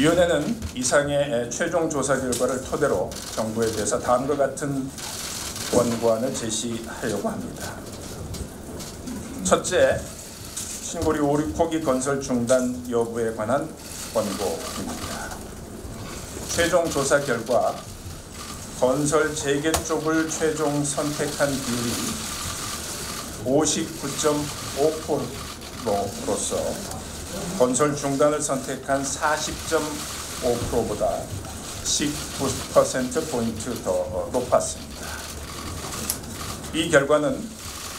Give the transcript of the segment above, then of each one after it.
위원회는 이상의 최종 조사 결과를 토대로 정부에 대해서 다음과 같은 권고안을 제시하려고 합니다. 첫째, 신고리 5, 6호기 건설 중단 여부에 관한 권고입니다. 최종 조사 결과 건설 재개 쪽을 최종 선택한 비율이 59.5%로서 건설 중단을 선택한 40.5%보다 19%포인트 더 높았습니다. 이 결과는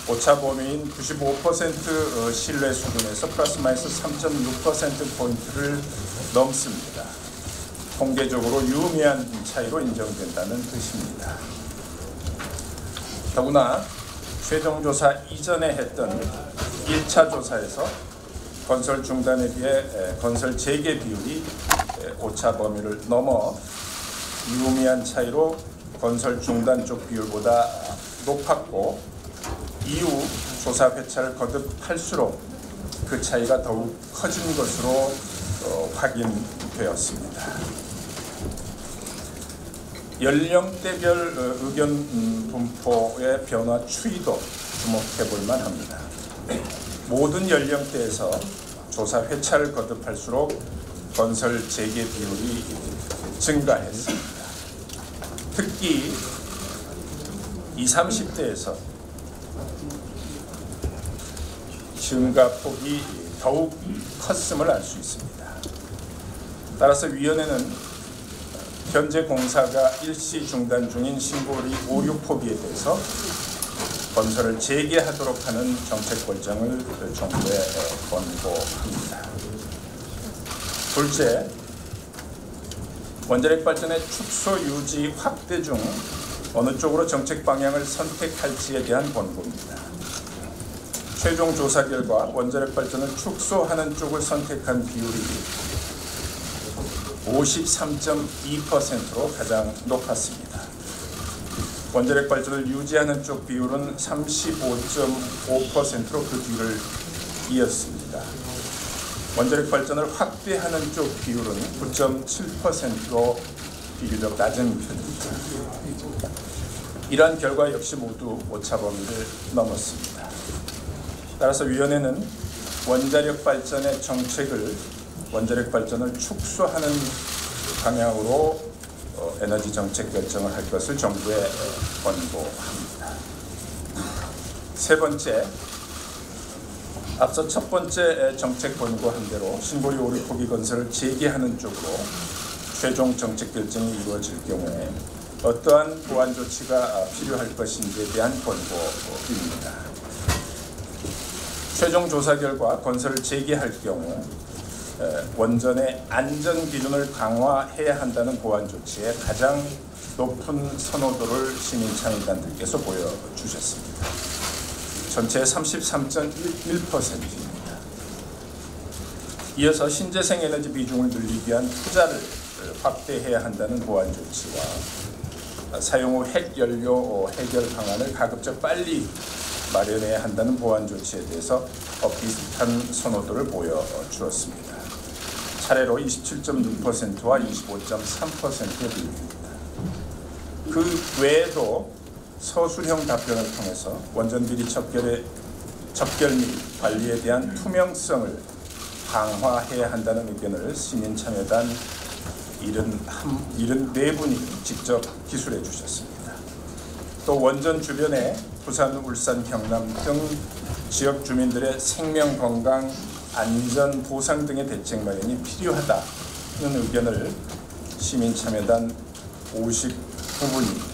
오차 범위인 95% 신뢰 수준에서 플러스 마이너스 3.6%포인트를 넘습니다. 통계적으로 유의미한 차이로 인정된다는 뜻입니다. 더구나 최종 조사 이전에 했던 1차 조사에서 건설 중단에 비해 건설 재개 비율이 오차 범위를 넘어 유의미한 차이로 건설 중단 쪽 비율보다 높았고, 이후 조사 회차를 거듭할수록 그 차이가 더욱 커진 것으로 확인되었습니다. 연령대별 의견 분포의 변화 추이도 주목해 볼 만합니다. 모든 연령대에서 조사 회차를 거듭할수록 건설 재개 비율이 증가했습니다. 특히 20, 30대에서 증가폭이 더욱 컸음을 알 수 있습니다. 따라서 위원회는 현재 공사가 일시 중단 중인 신고리 5, 6호기에 대해서 건설을 재개하도록 하는 정책 결정을 정부에 권고합니다. 둘째, 원자력 발전의 축소 유지 확대 중 어느 쪽으로 정책 방향을 선택할지에 대한 권고입니다. 최종 조사 결과 원자력 발전을 축소하는 쪽을 선택한 비율이 53.2%로 가장 높았습니다. 원자력 발전을 유지하는 쪽 비율은 35.5%로 그 뒤를 이었습니다. 원자력 발전을 확대하는 쪽 비율은 9.7%로 비교적 낮은 편입니다. 이러한 결과 역시 모두 오차 범위를 넘었습니다. 따라서 위원회는 원자력 발전의 정책을 원자력 발전을 축소하는 방향으로 에너지 정책 결정을 할 것을 정부에 권고합니다. 세 번째, 앞서 첫 번째 정책 권고한 대로 신고리 5, 6호기 건설을 재개하는 쪽으로 최종 정책 결정이 이루어질 경우에 어떠한 보완 조치가 필요할 것인지에 대한 권고입니다. 최종 조사 결과 건설을 재개할 경우 원전의 안전 기준을 강화해야 한다는 보완 조치에 가장 높은 선호도를 시민참여단들께서 보여주셨습니다. 전체의 33.1%입니다. 이어서 신재생 에너지 비중을 늘리기 위한 투자를 확대해야 한다는 보완 조치와 사용 후 핵연료 해결 방안을 가급적 빨리 마련해야 한다는 보완 조치에 대해서 비슷한 선호도를 보여주었습니다. 차례로 27.6%와 25.3%의 비율입니다. 그 외에도 서술형 답변을 통해서 원전 비리 척결 및 관리에 대한 투명성을 강화해야 한다는 의견을 시민참여단 74분이 직접 기술해 주셨습니다. 또 원전 주변에 부산, 울산, 경남 등 지역 주민들의 생명, 건강, 안전 보상 등의 대책 마련이 필요하다는 의견을 시민참여단 59분이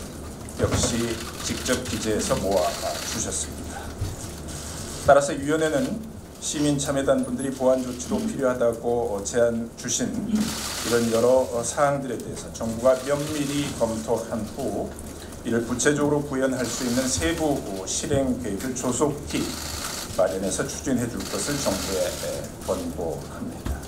역시 직접 기재해서 모아 주셨습니다. 따라서 위원회는 시민참여단 분들이 보완 조치로 필요하다고 제안 주신 이런 여러 사항들에 대해서 정부가 면밀히 검토한 후 이를 구체적으로 구현할 수 있는 세부 실행 계획을 조속히 마련해서 추진해 줄 것을 정부에 권고합니다.